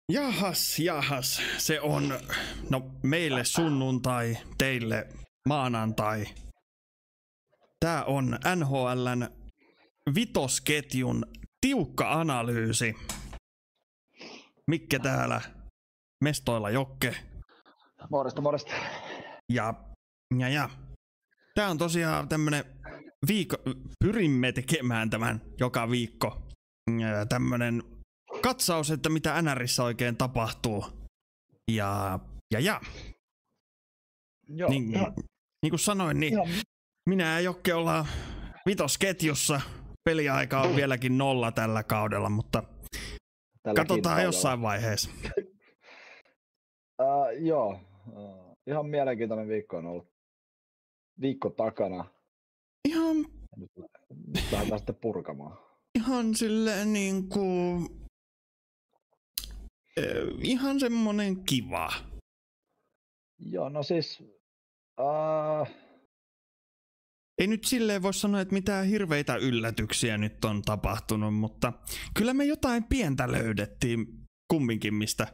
Jahas, se on, meille sunnuntai, teille maanantai. Tää on NHL:n vitosketjun tiukka analyysi. Mikke täällä, mestoilla Jokke. Morjesta. Ja. Tää on tosiaan tämmönen pyrimme tekemään tämän joka viikko. Tämmönen katsaus, että mitä NRissä oikein tapahtuu. Ja. Joo, niin kuin sanoin, niin minä ja Jokke ollaan vitosketjussa. Peliaika on vieläkin 0 tällä kaudella, mutta katsotaan jossain vaiheessa. Joo, ihan mielenkiintoinen viikko on ollut. Viikko takana. Ihan. Nyt lähdetään sitten purkamaan. Ihan silleen niinku. Ihan semmonen kiva. Joo, no siis. Ei nyt silleen voi sanoa, että mitään hirveitä yllätyksiä nyt on tapahtunut, mutta kyllä me jotain pientä löydettiin kumminkin, mistä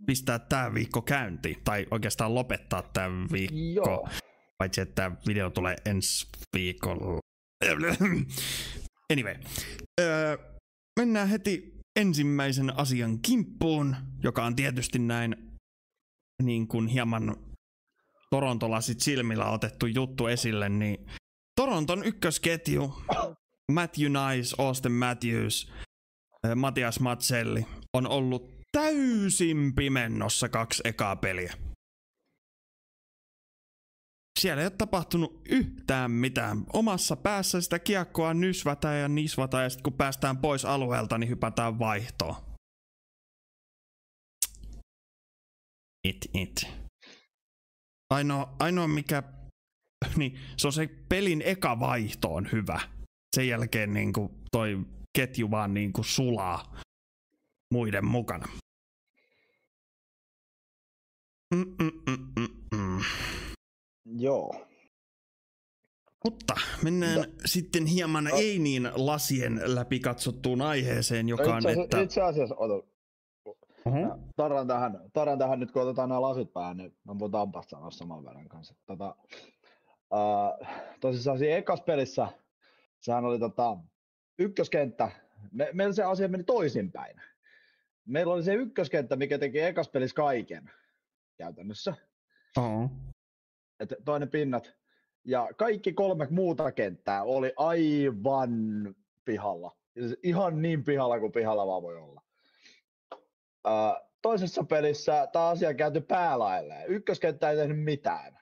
pistää tää viikko käyntiin. Tai oikeastaan lopettaa tää viikko. Joo. Paitsi että tää video tulee ensi viikolla. Anyway. Mennään heti ensimmäisen asian kimppuun, joka on tietysti näin niin kuin hieman torontolasit silmillä otettu juttu esille, niin Toronton ykkösketju, Matthew Nice, Auston Matthews, Matias Maccelli on ollut täysin pimennossa 2 ekaa peliä. Siellä ei ole tapahtunut yhtään mitään. Omassa päässä sitä kiekkoa nysvätään ja nisvataan ja sitten kun päästään pois alueelta, niin hypätään vaihtoon. Ainoa mikä, niin se on se pelin eka vaihto on hyvä. Sen jälkeen niinku toi ketju vaan niinku sulaa muiden mukana. Joo. Mutta mennään sitten hieman ei niin lasien läpi katsottuun aiheeseen, joka on, että Itse asiassa, tarran tähän nyt, kun otetaan nämä lasit päähän, niin mä voin Tampasta sanoa saman verran kanssa. Tosissaan siinä ekas pelissä, sehän oli ykköskenttä, meillä se asia meni toisinpäin. Meillä oli se ykköskenttä, mikä teki ekas pelissä kaiken käytännössä. Et toinen pinnat. Ja kaikki 3 muuta kenttää oli aivan pihalla. Ihan niin pihalla kuin pihalla vaan voi olla. Toisessa pelissä tämä asia kääntyi päälailleen. Ykköskenttä ei tehnyt mitään.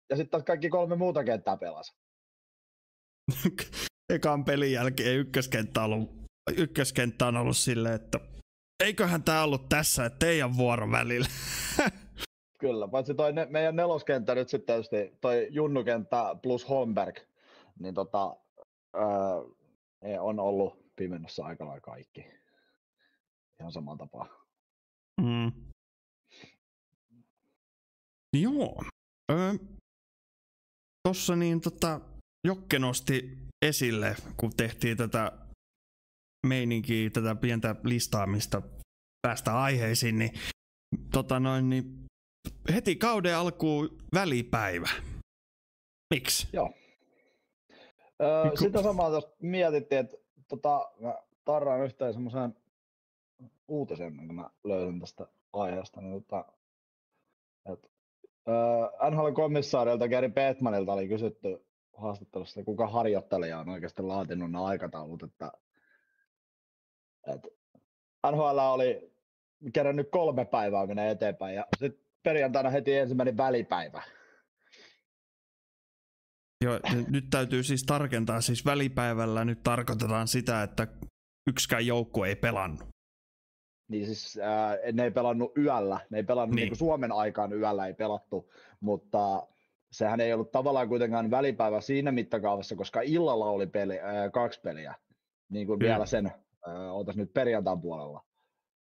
Ja sitten taas kaikki 3 muuta kenttää pelasi. Ekan pelin jälkeen ykköskenttä on ollut silleen, että eiköhän tää ollut tässä, että teidän vuoro välillä. Kyllä, paitsi toi meidän neloskenttä nyt sitten tietysti, toi junnukenttä plus Holmberg, niin on ollut pimennossa aika lailla kaikki. Ihan samaan tapaan. Joo. Tossa niin Jokke nosti esille, kun tehtiin tätä meininkiä, tätä pientä listaamista päästä aiheisiin, niin niin heti kauden alkuun välipäivä. Miksi? Joo. Sitä samaa tuossa mietittiin, että mä tarraan yhteen semmoisen uutisen, kun mä löysin tästä aiheesta. Niin NHL-komissaarilta Gary Bettmanilta oli kysytty haastattelussa, että kuka harjoittelija on oikeasti laatinut nämä aikataulut. Että NHL oli kerännyt 3 päivää menee eteenpäin ja sitten perjantaina heti ensimmäinen välipäivä. Joo, nyt täytyy siis tarkentaa, siis välipäivällä nyt tarkoitetaan sitä, että yksikään joukkue ei pelannut. Niin siis ne ei pelannut yöllä, ne ei pelannut niin kuin Suomen aikaan yöllä ei pelattu, mutta sehän ei ollut tavallaan kuitenkaan välipäivä siinä mittakaavassa, koska illalla oli 2 peliä, niin kuin vielä sen oltaisiin nyt perjantain puolella.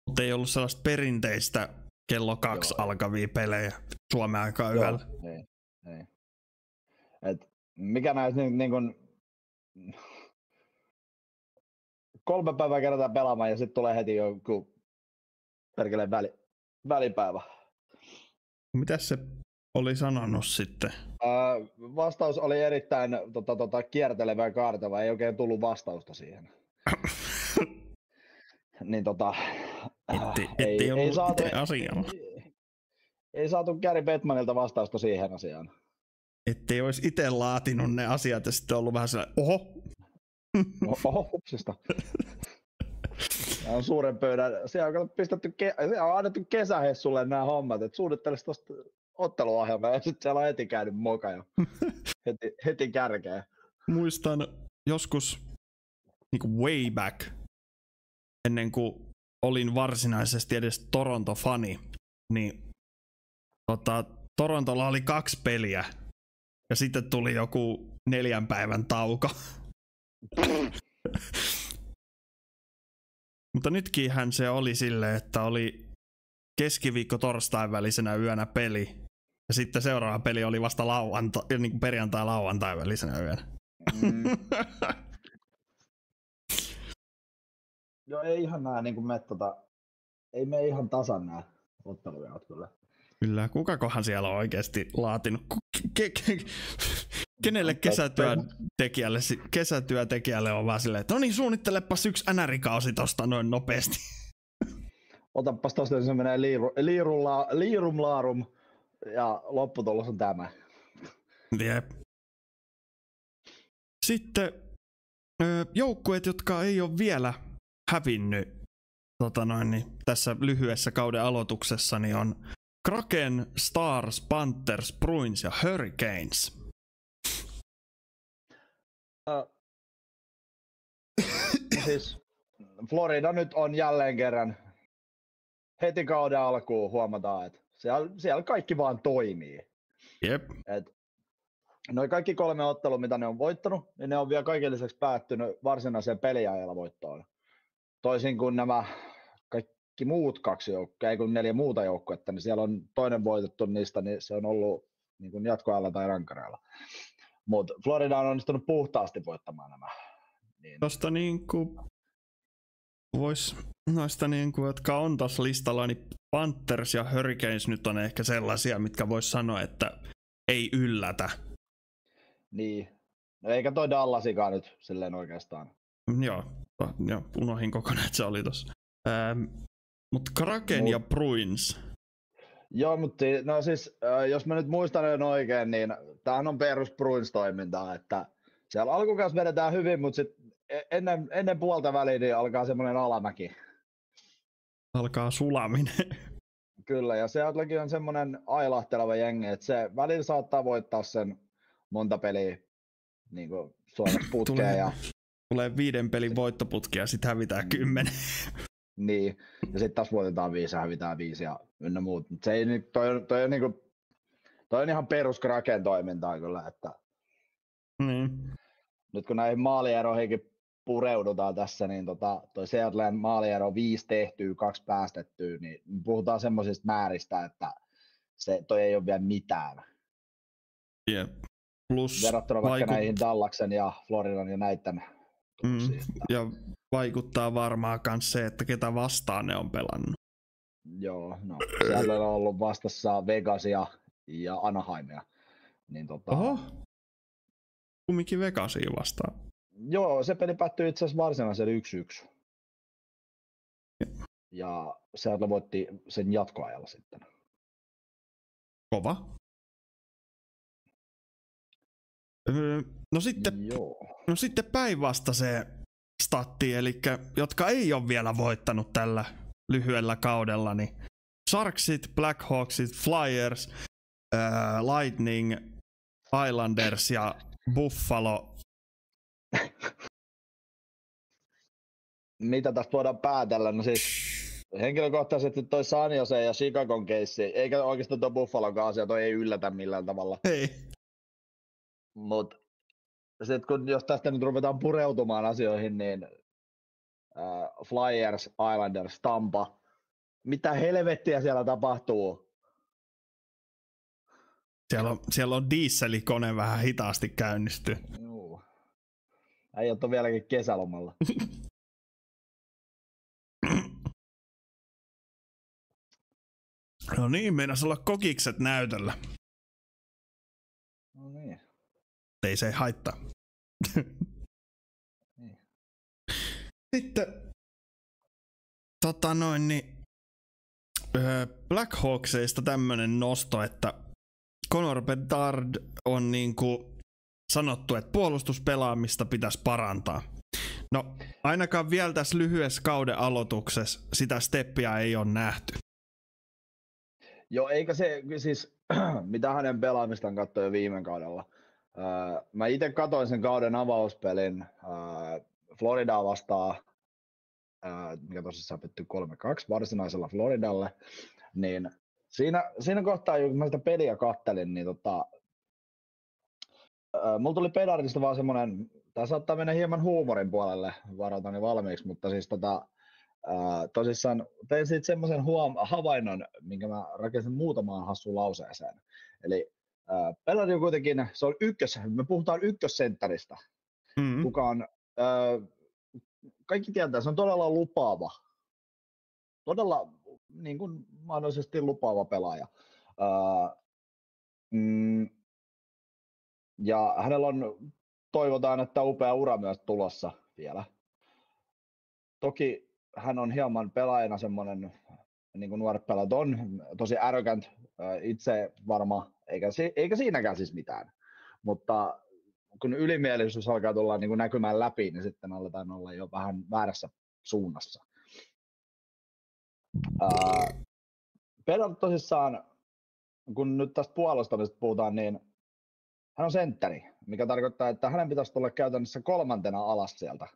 Mutta ei ollut sellaista perinteistä kello 2 alkavia pelejä Suomen aikaan yöllä. Ei. Et mikä näistä niin kuin 3 päivää kerätään pelaamaan ja sitten tulee heti joku perkeleen välipäivä. Mitäs se oli sanonut sitten? Vastaus oli erittäin kiertelevä ja kaartava, ei oikein tullut vastausta siihen. Niin ei saatu asialla. Ei saatu Gary Bettmanilta vastausta siihen asiaan. Ettei olisi itse laatinut ne asiat ja sitten ollut vähän sellainen, Oho, hupsista. On suuren pöydän. Siellä on pistetty, siellä on annettu kesähessulle nämä hommat, että suunnittelisi tuosta otteluohjelmaa ja sitten siellä on heti käynyt moka jo. heti kärkeä. Muistan joskus niin way back, ennen kuin olin varsinaisesti edes Toronto-fani, niin Torontolla oli 2 peliä ja sitten tuli joku 4 päivän tauko. Mutta nytkinhän se oli silleen, että oli keskiviikko torstain välisenä yönä peli ja sitten seuraava peli oli vasta niin perjantai-lauantai välisenä yönä. Joo, ei ihan nää niin kuin ei me ihan tasan nää otteluja kyllä. Kyllä, kukakohan siellä on oikeasti laatinut? Kenelle kesätyötekijälle on vaan silleen, että no niin, suunnittelepas yksi NR-kausi tosta noin nopeasti. Otapas tosta se menee liirum laarum ja lopputulos on tämä. Jep. Sitten joukkueet, jotka ei ole vielä hävinnyt tässä lyhyessä kauden aloituksessa, niin on Kraken, Stars, Panthers, Bruins ja Hurricanes. Siis Florida nyt on jälleen kerran heti kauden alkuun huomataan, että siellä kaikki vaan toimii. Jep. Noi kaikki 3 ottelua, mitä ne on voittanut, niin ne on vielä kaiken lisäksi päättynyt varsinaiseen peliajalla voittoon. Toisin kuin nämä kaikki muut 2 joukkoa, ei kun 4 muuta joukkuetta, niin siellä on toinen voitettu niistä, niin se on ollut niin kuin jatkoajalla tai rankkareilla. Mutta Florida on onnistunut puhtaasti voittamaan nämä. Niin. Tuosta niinku vois noista niinku, jotka on tuossa listalla, niin Panthers ja Hurricanes nyt on ehkä sellaisia, mitkä vois sanoa, että ei yllätä. Niin. No eikä toi Dallasikaan nyt silleen oikeastaan. Joo, unohin kokonaan, että se oli tossa. Mutta Kraken ja Bruins. Joo, mutta no siis, jos mä nyt muistan oikein, niin tämähän on perus Bruins-toimintaa, että siellä alkukaus vedetään hyvin, mutta sitten ennen puolta väliin niin alkaa semmoinen alamäki. Alkaa sulaminen. Kyllä, ja Seattlekin on semmoinen ailahteleva jengi, että se välillä saattaa voittaa sen monta peliä niin kuin Suomessa putkeen. Tulee 5 pelin voittoputkia ja sitten hävitään 10. Niin, ja sitten taas voitetaan 5 ja hävitään 5 ja ynnä muut. Se ei, toi on ihan perus Kraken toimintaa kyllä, että nyt kun näihin maalieroihinkin pureudutaan tässä, niin toi Seattlen maaliero 5 tehtyä, 2 päästettyä, niin puhutaan semmoisista määristä, että toi ei ole vielä mitään. Jep. Plus verrattuna vaikka näihin Dallaksen ja Floridan ja näiden. Ja vaikuttaa varmaan myös se, että ketä vastaan ne on pelannut. Joo, no siellä on ollut vastassa Vegasia ja Anaheimia. Niin Oho, kumminkin Vegasia vastaan. Joo, se peli päättyi itse asiassa varsinaisella 1-1. Ja Seattle voitti sen jatkoajalla sitten. Kova. No sitten päinvastaiseen statti, eli jotka ei ole vielä voittanut tällä lyhyellä kaudella, niin Sharksit, Blackhawksit, Flyers, Lightning, Islanders ja Buffalo. Mitä tästä voidaan päätellä? No siis henkilökohtaisesti toi San Jose ja Chicagon keissi, eikä oikeastaan tuo Buffalon asia, toi ei yllätä millään tavalla. Ei. Mut sitten jos tästä nyt ruvetaan pureutumaan asioihin, niin Flyers, Islanders, Tampa, mitä helvettiä siellä tapahtuu? Siellä on dieselikone vähän hitaasti käynnisty. Joo. Äijät on vieläkin kesälomalla. No niin, meinas olla kokikset näytöllä. No niin. Ei se haittaa. Niin. Sitten Black Hawksista tämmönen nosto, että Connor Bedard on niinku sanottu, että puolustuspelaamista pitäisi parantaa. No, ainakaan vielä tässä lyhyessä kauden aloituksessa sitä steppiä ei ole nähty. Joo, eikä se siis, mitä hänen pelaamistaan katsoi jo viime kaudella. Mä itse katsoin sen kauden avauspelin Floridaa vastaan, mikä tosissaan pettyi 3-2 varsinaisella Floridalle, niin siinä kohtaa, kun mä sitä peliä kattelin, niin mulla tuli Bedardista vaan semmonen, tää saattaa mennä hieman huumorin puolelle, varoitani valmiiksi, mutta siis tosissaan tein siitä semmoisen havainnon, minkä mä rakensin muutamaan hassuun lauseeseen. Eli Bedard on kuitenkin, me puhutaan ykkössentteristä, kuka on, kaikki tietää, se on todella lupaava, todella niin kuin mahdollisesti lupaava pelaaja. Ja hänellä on, toivotaan, että upea ura myös tulossa vielä. Toki hän on hieman pelaajana semmoinen, niin kuin nuoret pelaajat on, tosi arrogant, itse varma, eikä siinäkään siis mitään. Mutta kun ylimielisyys alkaa tulla niin kuin näkymään läpi, niin sitten aletaan olla jo vähän väärässä suunnassa. Bedard tosissaan, kun nyt tästä puolustamisesta puhutaan, niin hän on sentteri, mikä tarkoittaa, että hänen pitäisi tulla käytännössä kolmantena alas sieltä.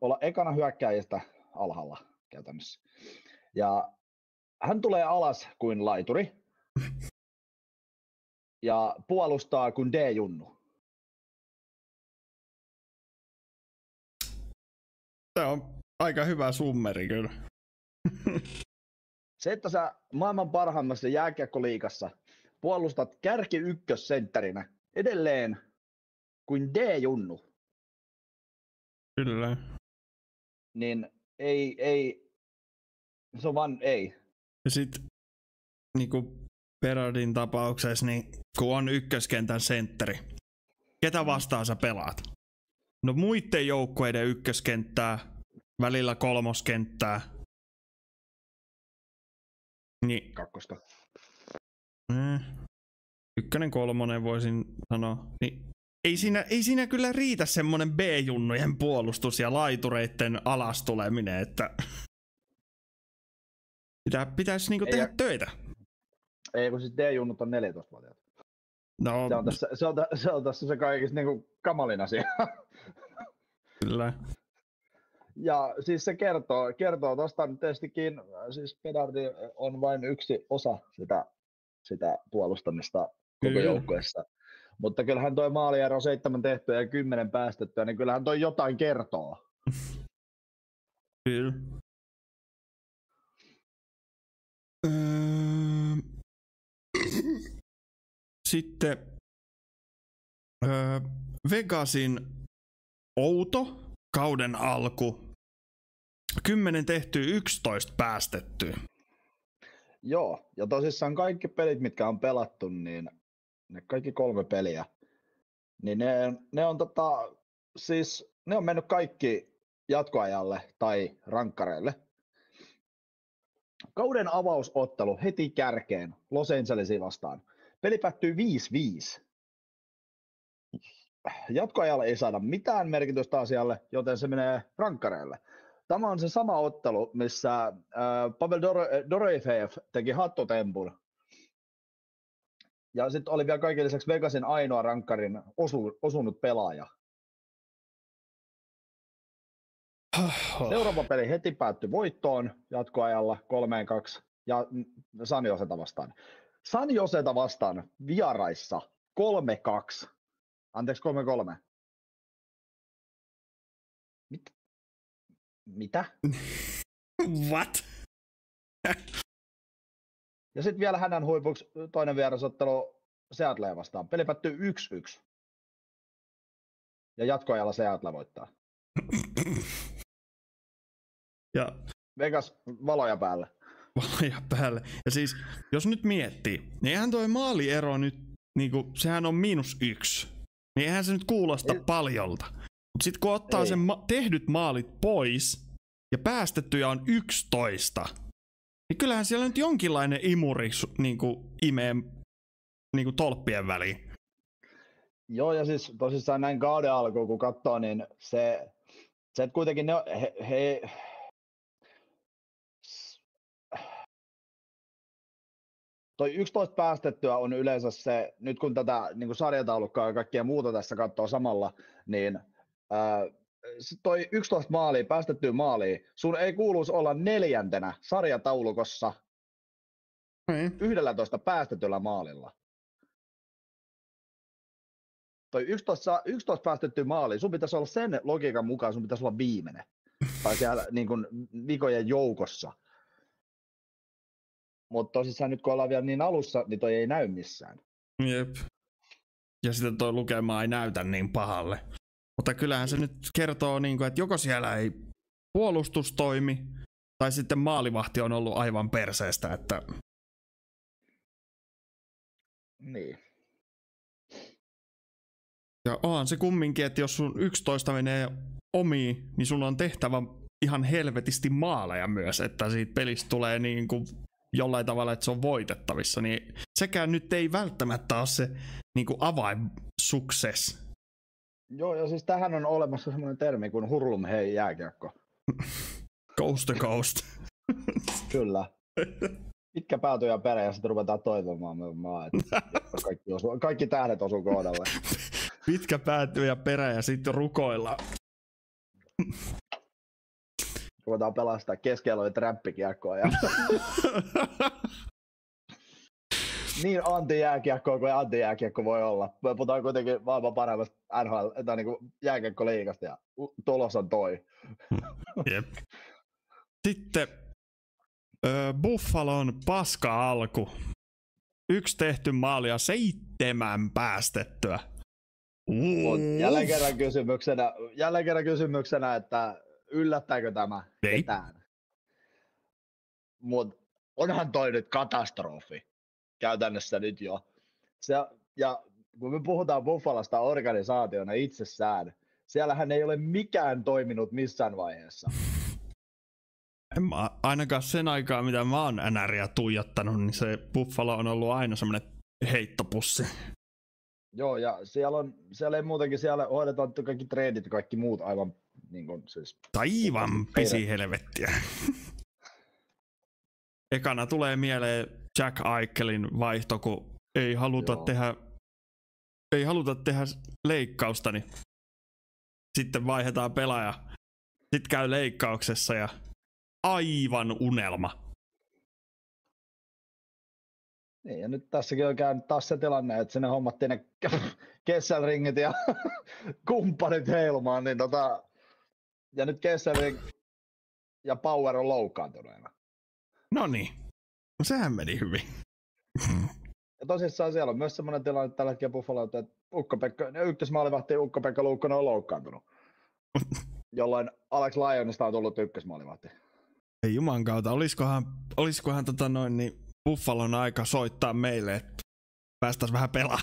Olla ekana hyökkääjistä alhaalla käytännössä. Ja hän tulee alas kuin laituri ja puolustaa kuin D-junnu. Se on aika hyvä summeri kyllä. Se, että sä maailman parhaimmassa jääkiekkoliigassa puolustat kärki ykkössentterinä edelleen kuin D-junnu. Kyllä. Niin ei, se on vaan ei. Ja sit niinku Bedardin tapauksessa, niin kun on ykköskentän sentteri, ketä vastaan sä pelaat? No muiden joukkueiden ykköskenttää, välillä kolmoskenttää. Niin. Kakkosta. Ykkönen, kolmonen voisin sanoa. Niin ei siinä kyllä riitä semmonen B-junnujen puolustus ja laitureitten alastuleminen, että pitäisi niinku tehdä töitä. Ei, kun siis D-junnut on 14-vuotiaat. No. Se on tässä se kaikista niinku kamalin asia. Kyllä. Ja siis se kertoo tosta tietystikin, siis Bedardi on vain yksi osa sitä puolustamista koko joukkueessa. Mutta kyllähän toi maaliero 7 tehtyä ja 10 päästettyä, niin kyllähän toi jotain kertoo. Kyllä. Sitten Vegasin outo kauden alku. 10 tehtyä, 11 päästettyä. Joo, ja tosissaan kaikki pelit, mitkä on pelattu, niin ne kaikki 3 peliä, niin ne on siis ne on mennyt kaikki jatkoajalle tai rankkareille. Kauden avausottelu heti kärkeen Los Angelesin vastaan. Peli päättyy 5-5. Jatkoajalle ei saada mitään merkitystä asialle, joten se menee rankkareille. Tämä on se sama ottelu, missä Pavel Dorofeev teki hattutempun. Ja sitten oli vielä kaiken lisäksi Vegasin ainoa rankkarin osunut pelaaja. Seuraava peli heti päättyi voittoon jatkoajalla 3-2 ja San Joseta vastaan. San Joseta vastaan vieraissa 3-2. Anteeksi, 3-3. Mitä? What? Ja sitten vielä hänen huipuksi toinen vierasottelu Seattlea vastaan. Peli päättyy 1-1. Ja jatkoajalla Seattle voittaa. Ja Vegas valoja päälle. valoja päälle. Ja siis, jos nyt miettii, niin eihän toi maaliero nyt, niinku, sehän on -1. Niin eihän se nyt kuulosta paljolta. Mut sit kun ottaa sen tehdyt maalit pois, ja päästettyjä on 11, niin kyllähän siellä nyt jonkinlainen imuri niinku imee niinku tolppien väliin. Joo, ja siis tosissaan näin kauden alkuun, kun katsoo, niin se että kuitenkin toi 11 päästettyä on yleensä se, nyt kun tätä niin kuin sarjataulukkoa ja kaikkea muuta tässä katsoo samalla, niin toi 11 maalia, päästettyä maalia, sun ei kuuluisi olla 4. sarjataulukossa 11 päästetyllä maalilla. Toi 11 päästettyä maalia, sun pitäisi olla sen logiikan mukaan, sun pitäisi olla viimeinen. Tai siellä niin kuin vikojen joukossa. Mutta tosissaan nyt kun ollaan vielä niin alussa, niin toi ei näy missään. Jep. Ja sitten toi lukema ei näytä niin pahalle. Mutta kyllähän se nyt kertoo, että joko siellä ei puolustus toimi, tai sitten maalivahti on ollut aivan perseestä, että... Niin. Ja onhan se kumminkin, että jos sun 11 menee omiin, niin sun on tehtävä ihan helvetisti maaleja myös, että siitä pelistä tulee niin kuin jollain tavalla, että se on voitettavissa, niin sekään nyt ei välttämättä ole se niin kuin avain success. Joo, ja siis tähän on olemassa semmoinen termi kuin hurlum hei jääkiekko. Coast to coast. Kyllä. Pitkä pääty ja perä, ja sitten ruvetaan toivomaan, että kaikki tähdet osuu kohdalle. Pitkä pääty ja perä, ja sitten rukoilla. Ruvetaan pelastaa keskellä räppikiekkoa. Ja... niin anti-jääkiekkoa kuin anti-jääkiekko voi olla. Me puhutaan kuitenkin maailman paremmasta NHL, tai niin jääkiekkoliigasta, ja tulos on toi. Jep. Sitten Buffalon paska alku. 1 tehty maali ja 7 päästettyä. Jälleen kerran kysymyksenä, että yllättääkö tämä ketään? Mut onhan toi nyt katastrofi käytännössä nyt jo. Ja kun me puhutaan Buffalosta organisaationa itsessään, siellähän ei ole mikään toiminut missään vaiheessa. En mä, ainakaan sen aikaa, mitä mä oon NRiä tuijottanut, niin se Buffalo on ollut aina semmonen heittopussi. Joo, ja siellä ei muutenkin, siellä hoidetaan kaikki trendit ja kaikki muut aivan niin kuin siis... Aivan pisihelvettiä. Ekana tulee mieleen Jack Eichelin vaihto, kun ei haluta tehdä leikkausta, niin sitten vaihdetaan pelaaja. Sitten käy leikkauksessa ja aivan unelma. Niin, ja nyt tässäkin on käynyt taas se tilanne, että sinne hommattiin ne Kesselringit ja kumppanit heilumaan, niin ja nyt Kesselring ja Power on loukkaantuneena. Noniin, no sehän meni hyvin. Ja tosissaan siellä on myös semmoinen tilanne tällä hetkellä Buffalo, että ykkösmaalivahti Ukko-Pekka Luukkonen on loukkaantunut. Jolloin Alex Lyonista on tullut ykkösmaalivahti. Ei juman kautta, olisikohan niin Buffalon aika soittaa meille, että päästäis vähän pelaa.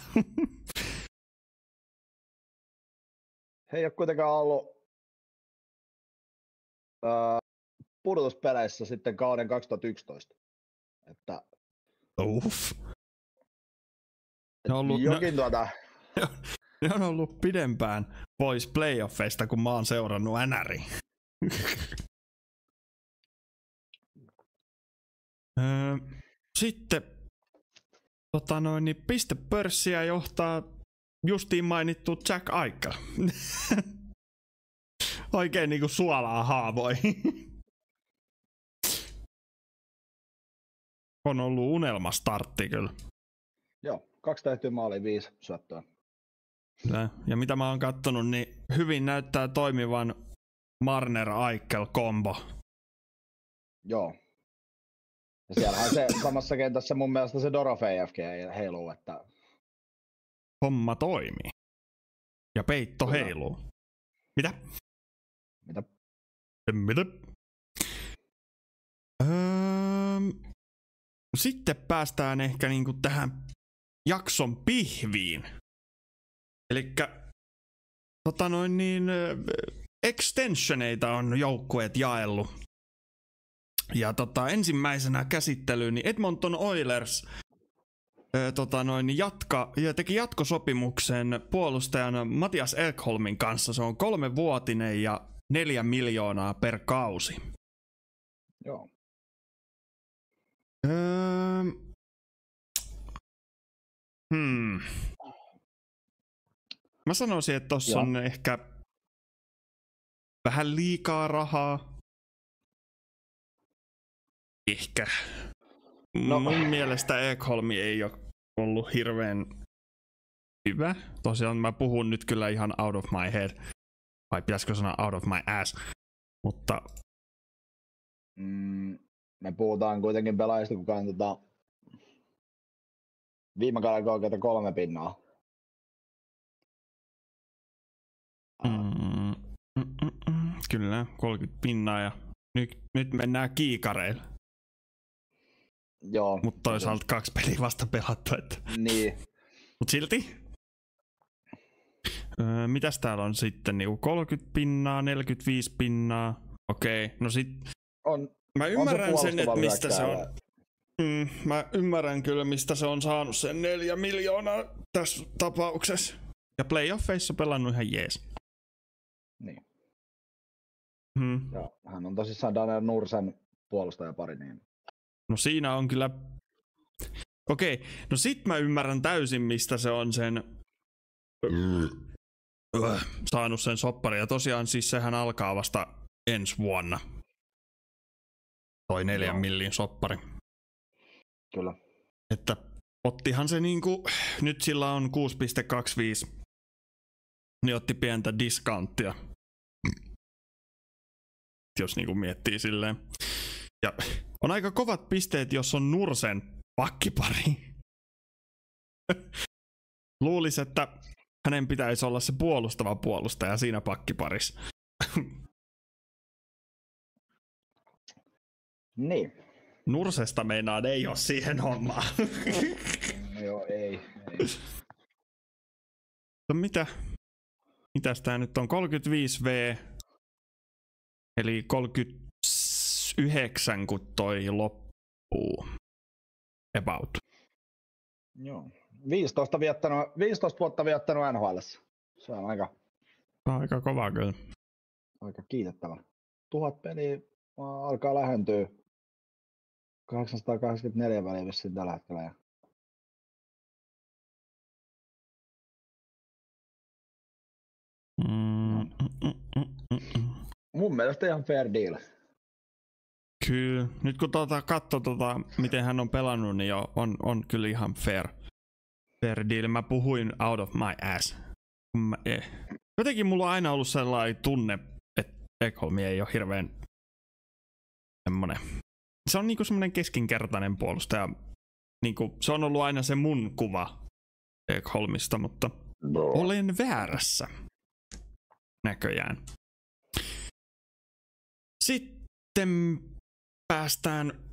He ei ole kuitenkaan ollut pudotuspeleissä sitten kauden 2011. Että Ne on ollut pidempään pois playoffeista, kun mä oon seurannut NRiä. Sitten niin pistepörssiä johtaa justiin mainittu Jack Eichel. Oikein niinku suolaa haavoihin. On ollut unelmastartti kyllä. Joo, 2 tehtyä maalia, 5 syöttöä. Ja mitä mä oon kattonut, niin hyvin näyttää toimivan Marner-Eichel-kombo. Joo. Ja siellähän se samassa kentässä mun mielestä se Dorofeevkin heiluu, että... Homma toimii. Ja peitto kyllä heiluu. Mitä? Mitä? Sitten päästään ehkä niinku tähän jakson pihviin. Elikkä extensioneita on joukkueet jaellut. Ja ensimmäisenä käsittelyyn niin Edmonton Oilers teki jatkosopimuksen puolustajan Mattias Ekholmin kanssa. Se on 3-vuotinen ja 4 miljoonaa per kausi. Joo. Mä sanoisin, että tossa on ehkä vähän liikaa rahaa. Ehkä. No. Mun mielestä Ekholmi ei ole ollut hirveän hyvä. Tosiaan mä puhun nyt kyllä ihan out of my head. Vai pitäisikö sanoa out of my ass. Mutta me puhutaan kuitenkin pelaajista, kuka on viime kaudella 33 pinnaa. Kyllä, 30 pinnaa ja nyt mennään kiikareille. Joo. Mutta toisaalta 2 peliä vasta pelattu. Että. Niin. Mut silti. Mitäs täällä on sitten? 30 pinnaa, 45 pinnaa. Okei, no sit. Mä ymmärrän sen, että mistä se on. Mä ymmärrän kyllä, mistä se on saanut sen 4 miljoonaa tässä tapauksessa. Ja playoffeissa pelannut ihan jees. Niin. Ja hän on tosissaan Daniel Nursen puolustajapari. Niin. No siinä on kyllä. Okei, no sit mä ymmärrän täysin, mistä se on sen saanut sen soppari. Ja tosiaan siis sehän alkaa vasta ensi vuonna. Toi 4 millin soppari. Kyllä. Että ottihan se niinku, nyt sillä on 6,25, niin otti pientä discounttia. Jos niinku miettii silleen. Ja on aika kovat pisteet, jos on Nursen pakkipari. Luulis, että hänen pitäisi olla se puolustava puolustaja siinä pakkiparissa. Niin. Nursesta meinaan ei ole siihen hommaan. No joo, ei. No mitäs tää nyt on? 35V. Eli 39 kun toi loppuu. About. Joo. 15 vuotta viettänyt NHL:ssä. Se on aika kova kyllä. Aika kiitettävä. 1000 peliä alkaa lähentyä. 884 väliä vissiin tällä hetkellä. Mun mielestä ihan fair deal. Kyllä. Nyt kun katsoo miten hän on pelannut, niin on kyllä ihan fair deal. Mä puhuin out of my ass. Jotenkin mulla on aina ollut sellainen tunne, että Ekholmi ei ole hirveän semmonen. Se on niinku semmonen keskinkertainen puolustaja. Niinku, se on ollut aina se mun kuva Ekholmista, mutta olen väärässä. Näköjään. Sitten päästään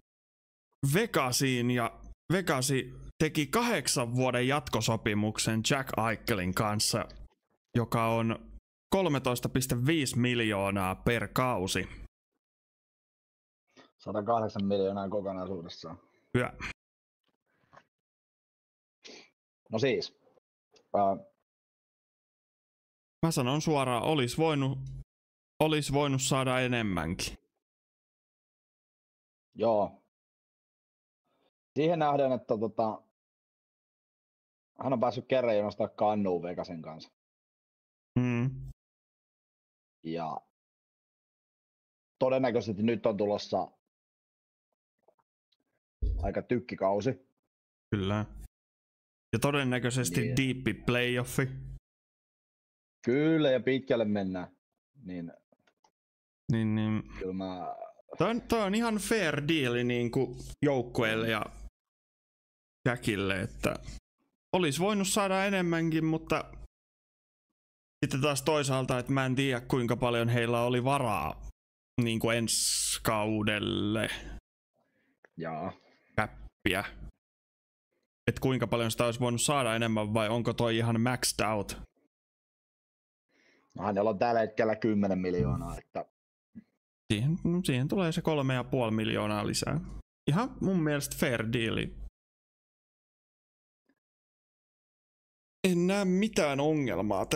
Vegasiin ja Vegasi teki 8 vuoden jatkosopimuksen Jack Eichelin kanssa, joka on 13,5 miljoonaa per kausi. 108 miljoonaa kokonaisuudessaan. Hyvä. No siis. Mä sanon suoraan, olisi voinut saada enemmänkin. Joo. Siihen nähden, että hän on päässyt kerran jo nostaa kannuun Vegasin kanssa. Ja todennäköisesti nyt on tulossa aika tykkikausi. Kyllä. Ja todennäköisesti niin. Deepi playoffi. Kyllä, ja pitkälle mennään. Niin. Kyllä mä. Toi on ihan fair deal niin kuin joukkueelle ja Jackille, että olisi voinut saada enemmänkin, mutta sitten taas toisaalta, että mä en tiedä kuinka paljon heillä oli varaa niin kuin ensi kaudelle. Jaa. käppiä. Että kuinka paljon sitä olisi voinut saada enemmän vai onko toi ihan maxed out? No, hänellä on tällä hetkellä 10 miljoonaa. Että... Siihen tulee se 3,5 miljoonaa lisää. Ihan mun mielestä fair deali. En näe mitään ongelmaa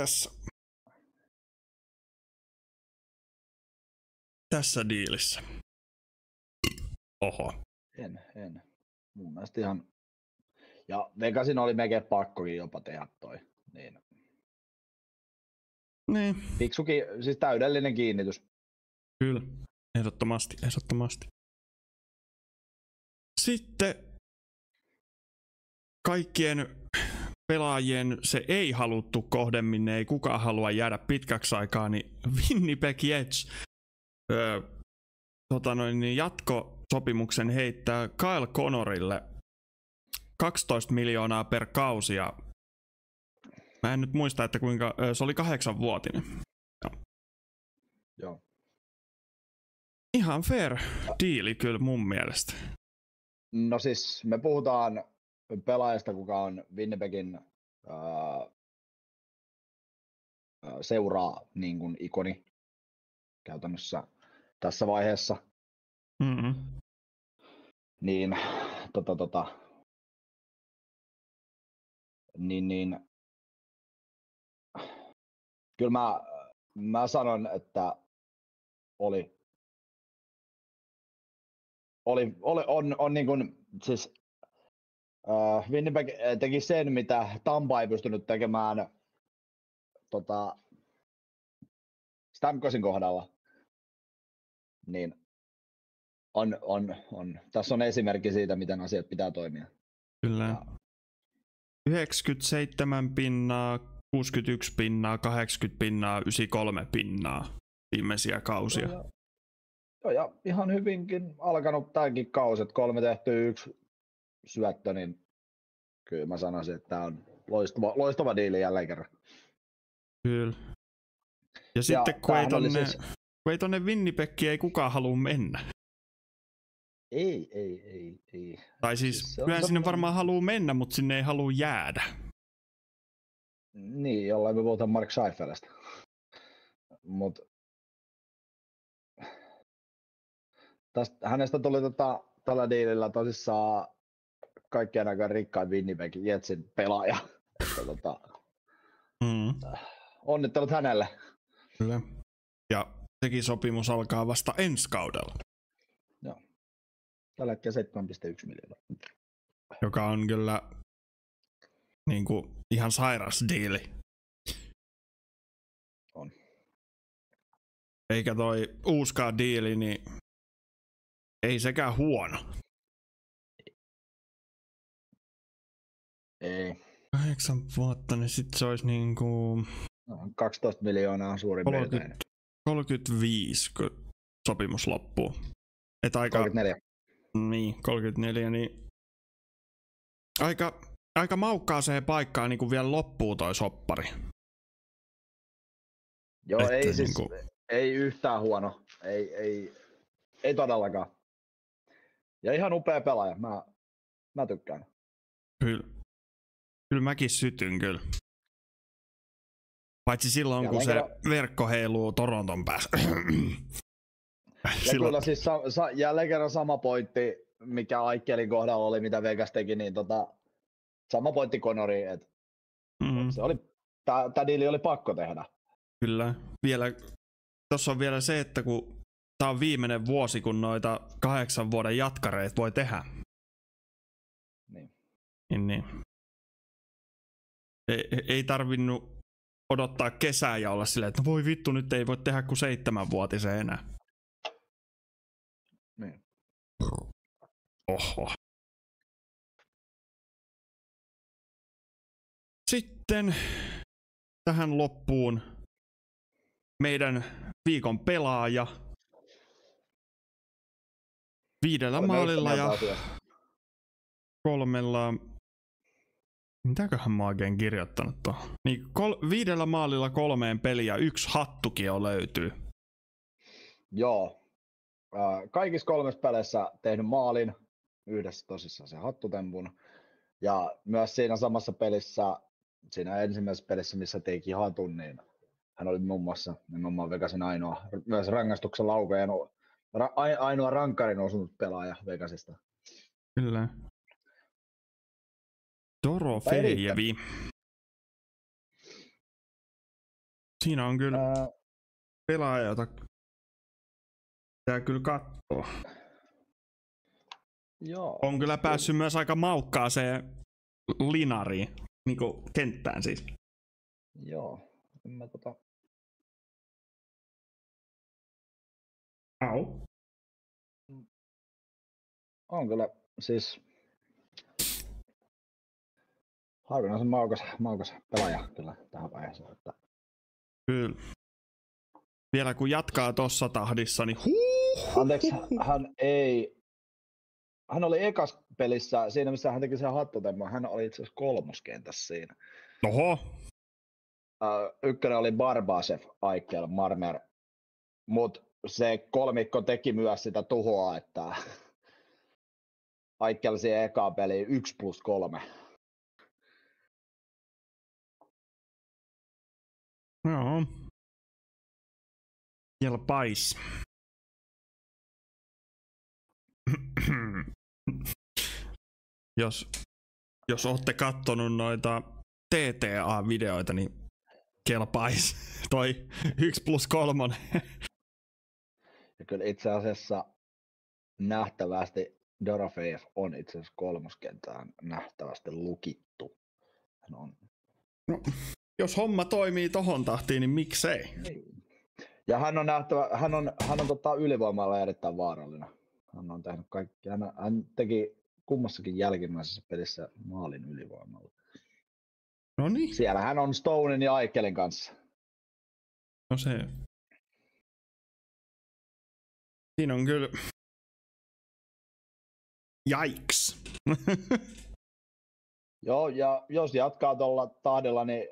tässä diilissä. Oho. En. Mun mielestä ihan... Ja Vegasin oli melkein pakkokin jopa tehdä toi. Niin. Fiksukin, siis täydellinen kiinnitys. Kyllä, ehdottomasti. Sitten kaikkien pelaajien se ei haluttu kohde, minne ei kukaan halua jäädä pitkäksi aikaa, niin Winnipeg Jets jatkosopimuksen heittää Kyle Connorille 12 miljoonaa per kausi. Ja mä en nyt muista, että kuinka se oli 8-vuotinen. Joo. Ihan fair diili kyllä mun mielestä. No siis me puhutaan pelaajasta, kuka on Winnipegin seuraa niin kuin ikoni käytännössä tässä vaiheessa. Mm-hmm. Niin, niin kyllä mä sanon, että on niin kuin, siis Winnipeg teki sen, mitä Tampa ei pystynyt tekemään Stamkosin kohdalla. Niin tässä on esimerkki siitä, miten asiat pitää toimia. Kyllä. Ja 97 pinnaa, 61 pinnaa, 80 pinnaa, 93 pinnaa viimeisiä kausia. Joo, ja ihan hyvinkin alkanut tämänkin kausi, että 3 tehtyä 1 syöttö, niin kyllä mä sanoisin, että tämä on loistava diili jälleen kerran. Kyllä. Ja sitten kun ei tonne Winnipegiin ei kukaan halua mennä. Ei. Tai siis kyllä sinne varmaan haluaa mennä, mutta sinne ei halua jäädä. Niin, jollain me puhutaan Mark Seifelistä. Mut hänestä tuli tällä diilillä tosissaan kaikkien aikaan rikkain Winnipeg Jetsin pelaaja. Onnittelut hänelle. Kyllä. Ja sekin sopimus alkaa vasta ensi kaudella. Joo. Tällä hetkellä 7,1 miljoonaa. Joka on kyllä niin kuin ihan sairas diili. On. Eikä toi uuskaan diili, niin ei sekään huono. Ei. 8 vuotta, niin sit se olisi niinku 12 miljoonaa suurin piirtein. 35, kun sopimus loppuu. Et aika, 34. Niin, 34, niin aika maukkaaseen paikkaan niin kuin vielä loppuu toi soppari. Joo, että ei siis, ei yhtään huono. Ei todellakaan. Ja ihan upea pelaaja, mä tykkään. Kyllä mäkin sytyn kyllä. Paitsi silloin, kun se verkko heiluu Toronton päässä. Ja kyllä siis jälleen kerran sama pointti, mikä Aikkelin kohdalla oli, mitä Vegas teki, niin sama pointti Connoriin, että tää diili oli pakko tehdä. Kyllä. Tossa on vielä se, että kun tää on viimeinen vuosi, kun noita 8 vuoden jatkareita voi tehdä. Niin. Ei tarvinnut odottaa kesää ja olla silleen, että no voi vittu, nyt ei voi tehdä kuin 7-vuotisen enää. Niin. Oho. Sitten tähän loppuun meidän viikon pelaaja 5 maalilla ja 3. Mitäköhän mä oikein kirjoittanut tuohon? Niin 5 maalilla 3 peliä, 1 hattukio löytyy. Joo. Kaikissa 3 peleissä tehnyt maalin. yhdessä tosissaan sen hattutempun. Ja myös siinä samassa pelissä, siinä ensimmäisessä pelissä, missä teki hatun, niin hän oli muun muassa nimenomaan Vegasin ainoa myös rangaistuksen laukojen ainoa rankkarin osunut pelaaja Vegasista. Kyllä. Dorofejevi. Siinä on kyllä pelaaja, jota pitää kyllä katsoa. Joo. On kyllä päässyt myös aika maukkaaseen linariin, niinku kenttään siis. Joo. Mä Au. On kyllä siis harvinaisen maukas pelaaja kyllä tähän vaiheeseen. Että... Kyllä. Vielä kun jatkaa tossa tahdissa, niin Anteeksi, hän oli ekas pelissä, siinä missä hän teki sen hattutemman, hän oli itse asiassa kolmoskentässä siinä. Oho. Ykkönen oli Barbasev, Aikel, Marmer, mutta se kolmikko teki myös sitä tuhoa, että Aikel siihen ekaan peliin 1+3. Joo. Jelpais. jos ootte kattonut noita TTA-videoita, niin kelpais toi 1+3. Ja kyllä itse asiassa nähtävästi Dorofejev on itse asiassa kolmoskentään nähtävästi lukittu. Hän on... No, jos homma toimii tohon tahtiin, niin miksei? Niin. Ja hän on ylivoimalla erittäin vaarallinen. Hän on tehnyt kaikki. Hän teki kummassakin jälkimmäisessä pelissä maalin ylivoimalla. No niin. Siellä hän on Stonen ja Aikelin kanssa. No se. Siinä on kyllä... Jaiks. Joo, ja jos jatkaa tuolla tahdilla, niin...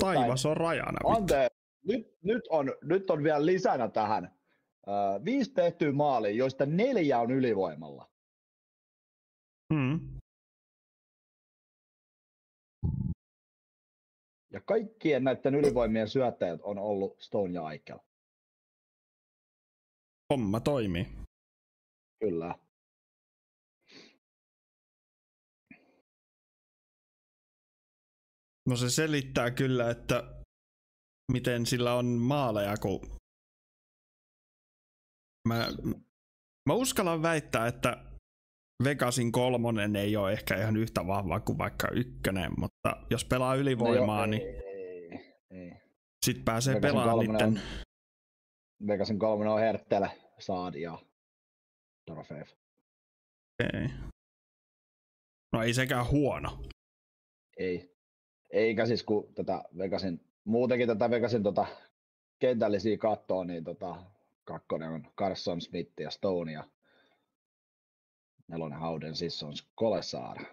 Taivas on rajana. Anteeksi, nyt on vielä lisänä tähän. 5 tehtyä maalia, joista 4 on ylivoimalla. Ja kaikkien näiden ylivoimien syöttäjät on ollut Stone ja Aikel. Homma toimii. Kyllä. No se selittää kyllä, että miten sillä on maaleja, kun mä uskallan väittää, että Vegasin 3 ei ole ehkä ihan yhtä vahva kuin vaikka 1, mutta jos pelaa ylivoimaa, niin sit pääsee Vegasin pelaamaan niitten... Vegasin 3 on Herttele, Saad ja Dorofeev. Okay. No ei sekään huono. Ei. Eikä siis kun muutenkin tätä Vegasin kentällisiä kattoo, niin 2 on Carson Smith ja Stone ja 4 Howden Sissons Kolesaar.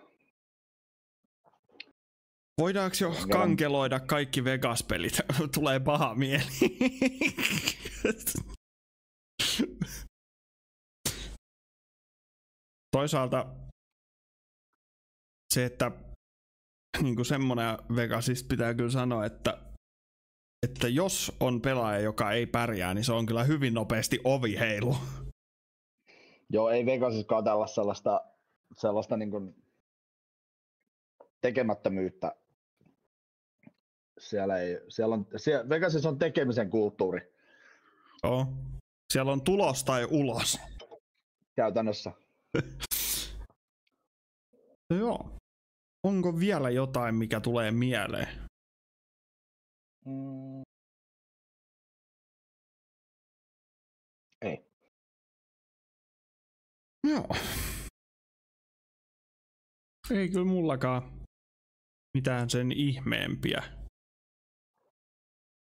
Voidaanko jo kankeloida kaikki Vegas-pelit? Tulee paha mieli. Toisaalta se, että niin kuin semmoinen Vegasista pitää kyllä sanoa, että jos on pelaaja, joka ei pärjää, niin se on kyllä hyvin nopeasti oviheilu. Joo, ei Vegasissa katsella sellaista niin kuin tekemättömyyttä. Vegasissa on tekemisen kulttuuri. Joo. Siellä on tulos tai ulos. Käytännössä. Joo. Onko vielä jotain, mikä tulee mieleen? Ei. Joo. Ei kyllä mullakaan mitään sen ihmeempiä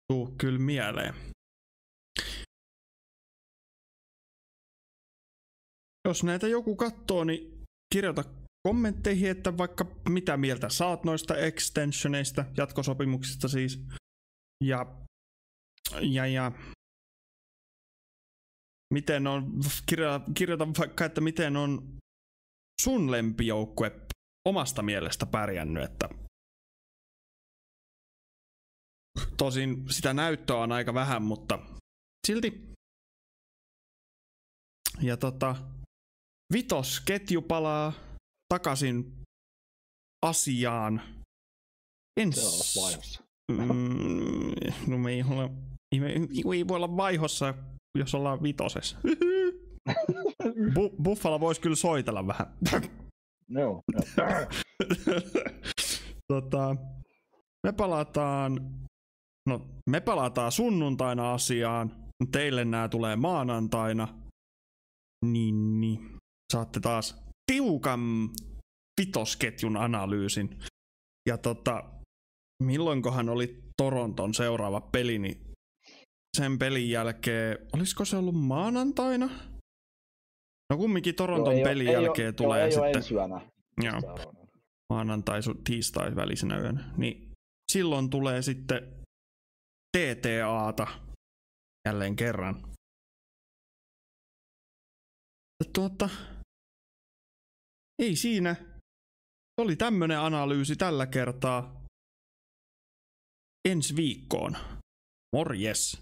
tuu kyllä mieleen. Jos näitä joku katsoo, niin kirjoita kommentteihin, että vaikka mitä mieltä saat noista extensioneista, jatkosopimuksista siis. Ja miten on, kirjoita vaikka, että miten on sun lempijoukkue omasta mielestä pärjännyt, että tosin sitä näyttöä on aika vähän, mutta silti. Ja vitosketju palaa takaisin asiaan. No me ei voi olla vaihossa, jos ollaan vitosessa. Buffalo voisi kyllä soitella vähän. No. Me palataan sunnuntaina asiaan. Teille nämä tulee maanantaina. Niin. Saatte taas tiukan vitosketjun analyysin. Ja milloinkohan oli Toronton seuraava peli, niin sen pelin jälkeen, olisiko se ollut maanantaina? No kumminkin Toronton pelin jälkeen tulee sitten. Ensi yönä. Joo. Maanantai tiistai välisenä yönä. Niin silloin tulee sitten TTAta jälleen kerran. Ei siinä. Oli tämmönen analyysi tällä kertaa. Ensi viikkoon. Morjes!